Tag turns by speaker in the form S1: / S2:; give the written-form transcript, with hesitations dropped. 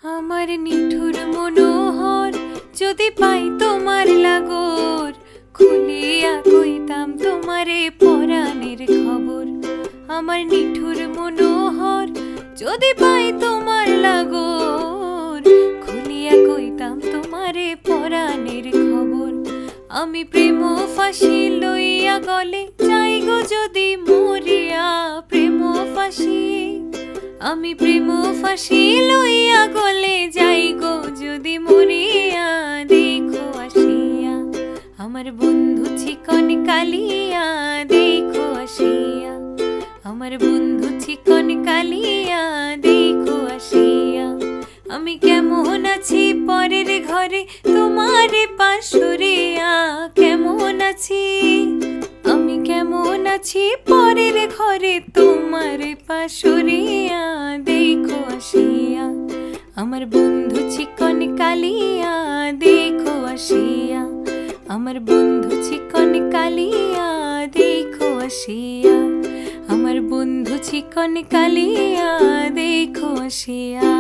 S1: আমার নিঠুর মনোহর যদি পাই তোমার লাগর, খুলিয়া কইতাম তোমারে পরাণের খবর। আমার নিঠুর মনোহর যদি পাই তোমার লাগর, খুলিয়া কইতাম তোমারে পরাণের খবর। আমি প্রেম ফাঁসি লইয়া গলে যাই গো যদি মরিয়া, প্রেম ফাঁসি আমি প্রেম ফাঁসি লইয়া গলে যাই গো যদি মরিয়া। দেখো আসিয়া আমার বন্ধু চিকন কালিয়া, দেখো আসিয়া আমার বন্ধু চিকন কালিয়া, দেখো আসিয়া। আমি কেমন আছি পরের ঘরে তোমারে পাশুরিয়া, কেমন আছি আমি কেমন আছি পরের ঘরে তোমারে পাশুরিয়া। দেখো আসিয়া আমার বন্ধু চিকন কালিয়া, দেখো আসিয়া আমার বন্ধু চিকন কালিয়া, দেখো আসিয়া আমার বন্ধু চিকন কালিয়া, দেখো আসিয়া।